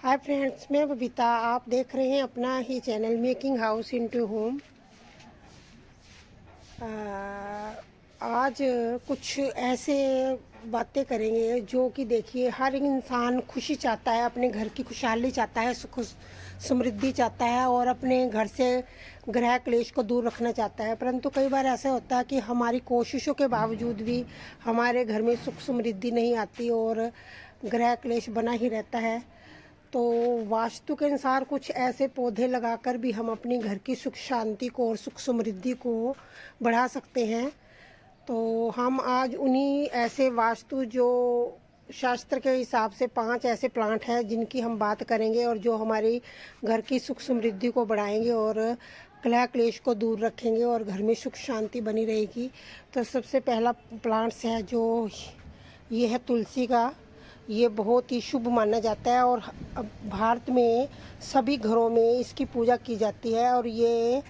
Hi friends, मैं बबीता। आप देख रहे हैं अपना ही channel making house into home. आज कुछ ऐसे बातें करेंगे जो कि देखिए, हर एक इंसान खुशी चाहता है, अपने घर की खुशहाली चाहता है, सुख समृद्धि चाहता है और अपने घर से ग्रह क्लेश को दूर रखना चाहता है। परंतु कई बार ऐसा होता है कि हमारी कोशिशों के बावजूद भी हमारे घर में सुख समृद्धि नहीं आती और ग्रह क्लेश बना ही रहता है। तो वास्तु के अनुसार कुछ ऐसे पौधे लगाकर भी हम अपनी घर की सुख शांति को और सुख समृद्धि को बढ़ा सकते हैं। तो हम आज उन्हीं ऐसे वास्तु जो शास्त्र के हिसाब से 5 ऐसे प्लांट हैं जिनकी हम बात करेंगे और जो हमारी घर की सुख समृद्धि को बढ़ाएंगे और कलह क्लेश को दूर रखेंगे और घर में सुख शांति बनी रहेगी। तो सबसे पहला प्लांट्स है जो ये है तुलसी का। ये बहुत ही शुभ माना जाता है और भारत में सभी घरों में इसकी पूजा की जाती है और ये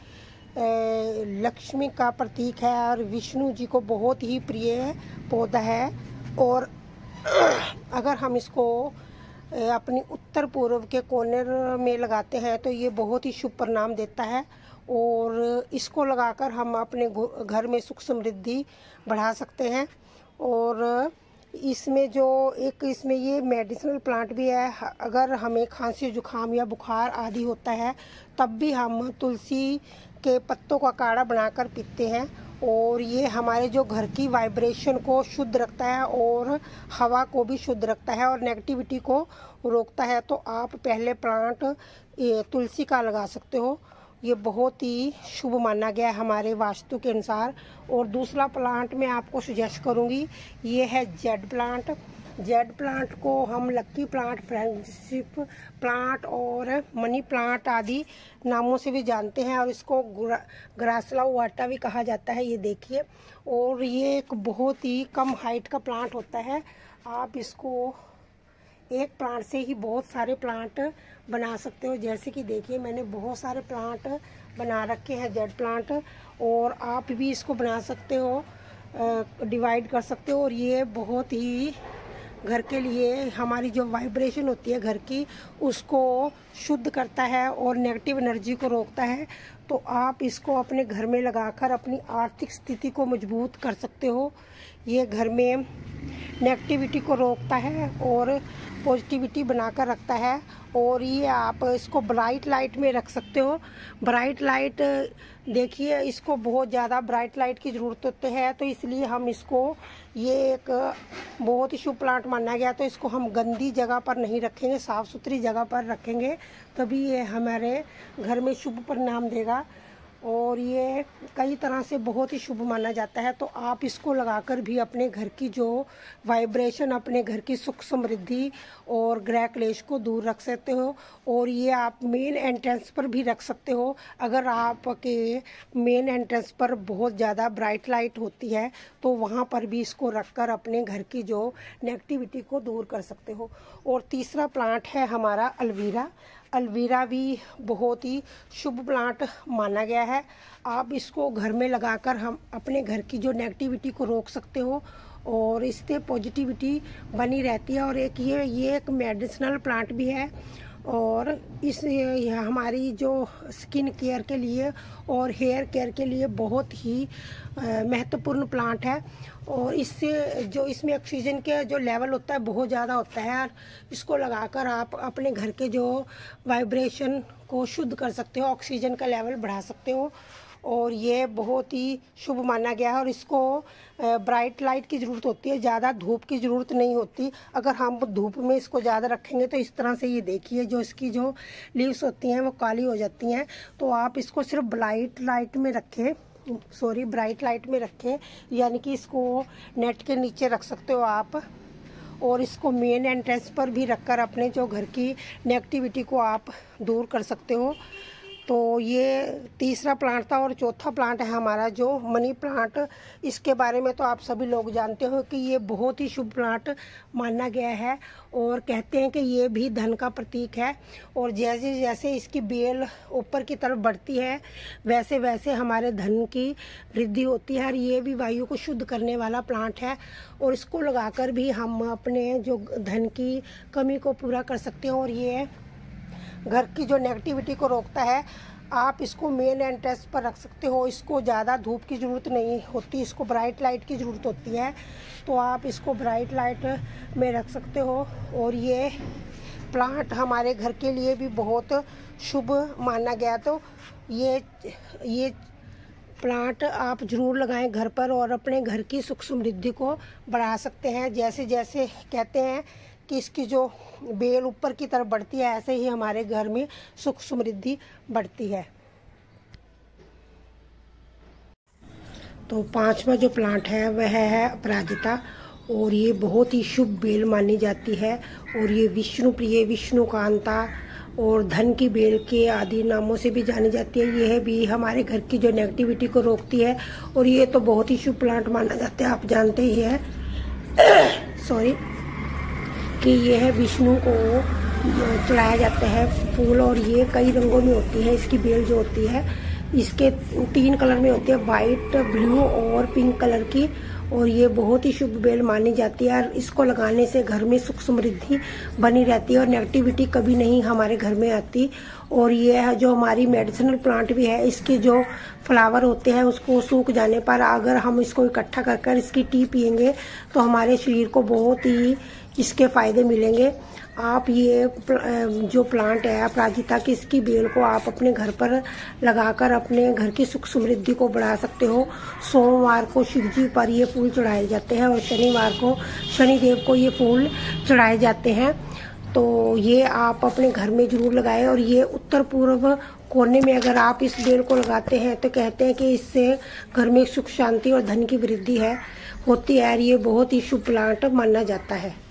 लक्ष्मी का प्रतीक है और विष्णु जी को बहुत ही प्रिय पौधा है। और अगर हम इसको अपनी उत्तर पूर्व के कोने में लगाते हैं तो ये बहुत ही शुभ परिणाम देता है और इसको लगाकर हम अपने घर में सुख समृद्धि बढ़ा सकते हैं। और इसमें जो एक इसमें ये मेडिसिनल प्लांट भी है। अगर हमें खांसी जुकाम या बुखार आदि होता है तब भी हम तुलसी के पत्तों का काढ़ा बनाकर पीते हैं और ये हमारे जो घर की वाइब्रेशन को शुद्ध रखता है और हवा को भी शुद्ध रखता है और नेगेटिविटी को रोकता है। तो आप पहले प्लांट तुलसी का लगा सकते हो। ये बहुत ही शुभ माना गया है हमारे वास्तु के अनुसार। और दूसरा प्लांट मैं आपको सजेस्ट करूंगी, ये है जेड प्लांट। जेड प्लांट को हम लक्की प्लांट, फ्रेंडशिप प्लांट और मनी प्लांट आदि नामों से भी जानते हैं और इसको ग्रासला वाटा भी कहा जाता है। ये देखिए, और ये एक बहुत ही कम हाइट का प्लांट होता है। आप इसको एक प्लांट से ही बहुत सारे प्लांट बना सकते हो। जैसे कि देखिए, मैंने बहुत सारे प्लांट बना रखे हैं जेड प्लांट, और आप भी इसको बना सकते हो, डिवाइड कर सकते हो। और ये बहुत ही घर के लिए हमारी जो वाइब्रेशन होती है घर की, उसको शुद्ध करता है और नेगेटिव एनर्जी को रोकता है। तो आप इसको अपने घर में लगाकर अपनी आर्थिक स्थिति को मजबूत कर सकते हो। ये घर में नेगेटिविटी को रोकता है और पॉजिटिविटी बनाकर रखता है। और ये आप इसको ब्राइट लाइट में रख सकते हो। ब्राइट लाइट, देखिए, इसको बहुत ज़्यादा ब्राइट लाइट की ज़रूरत होती है, तो इसलिए हम इसको, ये एक बहुत ही शुभ प्लांट माना गया, तो इसको हम गंदी जगह पर नहीं रखेंगे, साफ़ सुथरी जगह पर रखेंगे, तभी ये हमारे घर में शुभ परिणाम देगा। और ये कई तरह से बहुत ही शुभ माना जाता है। तो आप इसको लगाकर भी अपने घर की जो वाइब्रेशन, अपने घर की सुख समृद्धि और ग्रह क्लेश को दूर रख सकते हो। और ये आप मेन एंट्रेंस पर भी रख सकते हो। अगर आपके मेन एंट्रेंस पर बहुत ज़्यादा ब्राइट लाइट होती है तो वहाँ पर भी इसको रखकर अपने घर की जो नेगेटिविटी को दूर कर सकते हो। और तीसरा प्लांट है हमारा अलवीरा। अलवीरा भी बहुत ही शुभ प्लांट माना गया है। आप इसको घर में लगाकर हम अपने घर की जो नेगेटिविटी को रोक सकते हो और इससे पॉजिटिविटी बनी रहती है। और एक ये एक मेडिसिनल प्लांट भी है और इस हमारी जो स्किन केयर के लिए और हेयर केयर के लिए बहुत ही महत्वपूर्ण प्लांट है। और इससे जो इसमें ऑक्सीजन के जो लेवल होता है बहुत ज़्यादा होता है और इसको लगाकर आप अपने घर के जो वाइब्रेशन को शुद्ध कर सकते हो, ऑक्सीजन का लेवल बढ़ा सकते हो। और ये बहुत ही शुभ माना गया है और इसको ब्राइट लाइट की ज़रूरत होती है, ज़्यादा धूप की ज़रूरत नहीं होती। अगर हम धूप में इसको ज़्यादा रखेंगे तो इस तरह से, ये देखिए, जो इसकी जो लीव्स होती हैं वो काली हो जाती हैं। तो आप इसको सिर्फ ब्राइट लाइट में रखें, यानी कि इसको नेट के नीचे रख सकते हो आप। और इसको मेन एंट्रेंस पर भी रखकर अपने जो घर की नेगेटिविटी को आप दूर कर सकते हो। तो ये तीसरा प्लांट था और चौथा प्लांट है हमारा जो मनी प्लांट। इसके बारे में तो आप सभी लोग जानते हो कि ये बहुत ही शुभ प्लांट माना गया है और कहते हैं कि ये भी धन का प्रतीक है। और जैसे जैसे इसकी बेल ऊपर की तरफ बढ़ती है वैसे वैसे हमारे धन की वृद्धि होती है। और ये भी वायु को शुद्ध करने वाला प्लांट है और इसको लगाकर भी हम अपने जो धन की कमी को पूरा कर सकते हैं। और ये घर की जो नेगेटिविटी को रोकता है। आप इसको मेन एंट्रेंस पर रख सकते हो। इसको ज़्यादा धूप की ज़रूरत नहीं होती, इसको ब्राइट लाइट की ज़रूरत होती है, तो आप इसको ब्राइट लाइट में रख सकते हो। और ये प्लांट हमारे घर के लिए भी बहुत शुभ माना गया। तो ये प्लांट आप ज़रूर लगाएं घर पर और अपने घर की सुख समृद्धि को बढ़ा सकते हैं। जैसे जैसे कहते हैं कि इसकी जो बेल ऊपर की तरफ बढ़ती है ऐसे ही हमारे घर में सुख समृद्धि बढ़ती है। तो पांचवा जो प्लांट है वह है अपराजिता और ये बहुत ही शुभ बेल मानी जाती है। और ये विष्णु प्रिय, विष्णुकांता और धन की बेल के आदि नामों से भी जानी जाती है। यह भी हमारे घर की जो नेगेटिविटी को रोकती है और ये तो बहुत ही शुभ प्लांट माना जाता है। आप जानते ही है सॉरी कि यह विष्णु को चढ़ाया जाता है फूल। और ये कई रंगों में होती है। इसकी बेल जो होती है इसके 3 कलर में होती है, वाइट, ब्लू और पिंक कलर की। और ये बहुत ही शुभ बेल मानी जाती है और इसको लगाने से घर में सुख समृद्धि बनी रहती है और नेगेटिविटी कभी नहीं हमारे घर में आती। और ये है जो हमारी मेडिसिनल प्लांट भी है। इसके जो फ्लावर होते हैं उसको सूख जाने पर अगर हम इसको इकट्ठा कर इसकी टी पियेंगे तो हमारे शरीर को बहुत ही इसके फायदे मिलेंगे। आप ये जो प्लांट है अपराजिता की, इसकी बेल को आप अपने घर पर लगाकर अपने घर की सुख समृद्धि को बढ़ा सकते हो। सोमवार को शिव जी पर ये फूल चढ़ाए जाते हैं और शनिवार को शनिदेव को ये फूल चढ़ाए जाते हैं। तो ये आप अपने घर में जरूर लगाएं। और ये उत्तर पूर्व कोने में अगर आप इस बेल को लगाते हैं तो कहते हैं कि इससे घर में सुख शांति और धन की वृद्धि होती है। और ये बहुत ही शुभ प्लांट माना जाता है।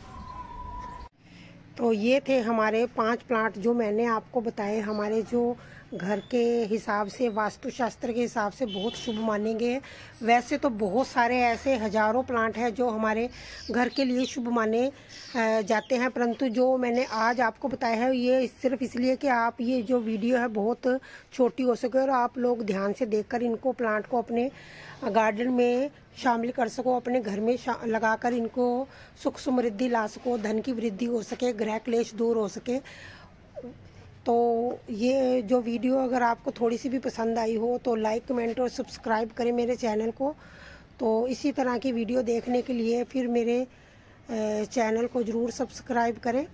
तो ये थे हमारे 5 प्लांट जो मैंने आपको बताए, हमारे जो घर के हिसाब से, वास्तुशास्त्र के हिसाब से बहुत शुभ माने गए। वैसे तो बहुत सारे ऐसे हजारों प्लांट हैं जो हमारे घर के लिए शुभ माने जाते हैं, परंतु जो मैंने आज आपको बताया है ये सिर्फ इसलिए कि आप ये जो वीडियो है बहुत छोटी हो सके और आप लोग ध्यान से देखकर इनको प्लांट को अपने गार्डन में शामिल कर सको, अपने घर में लगाकर इनको सुख समृद्धि ला सको, धन की वृद्धि हो सके, ग्रह क्लेश दूर हो सके। तो ये जो वीडियो अगर आपको थोड़ी सी भी पसंद आई हो तो लाइक, कमेंट और सब्सक्राइब करें मेरे चैनल को। तो इसी तरह की वीडियो देखने के लिए फिर मेरे चैनल को ज़रूर सब्सक्राइब करें।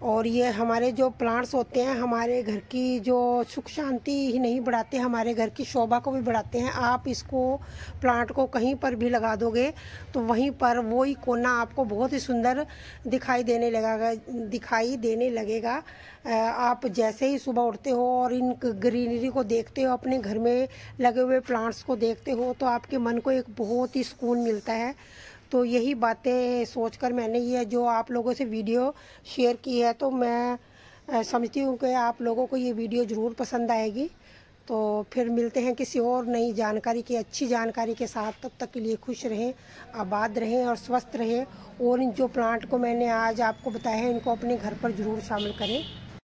और ये हमारे जो प्लांट्स होते हैं हमारे घर की जो सुख शांति ही नहीं बढ़ाते, हमारे घर की शोभा को भी बढ़ाते हैं। आप इसको प्लांट को कहीं पर भी लगा दोगे तो वहीं पर वही कोना आपको बहुत ही सुंदर दिखाई देने लगेगा। आप जैसे ही सुबह उठते हो और इन ग्रीनरी को देखते हो, अपने घर में लगे हुए प्लांट्स को देखते हो तो आपके मन को एक बहुत ही सुकून मिलता है। तो यही बातें सोचकर मैंने ये जो आप लोगों से वीडियो शेयर की है। तो मैं समझती हूँ कि आप लोगों को ये वीडियो ज़रूर पसंद आएगी। तो फिर मिलते हैं किसी और नई जानकारी की, अच्छी जानकारी के साथ। तब तक के लिए खुश रहें, आबाद रहें और स्वस्थ रहें। और इन जो प्लांट को मैंने आज आपको बताया है इनको अपने घर पर ज़रूर शामिल करें।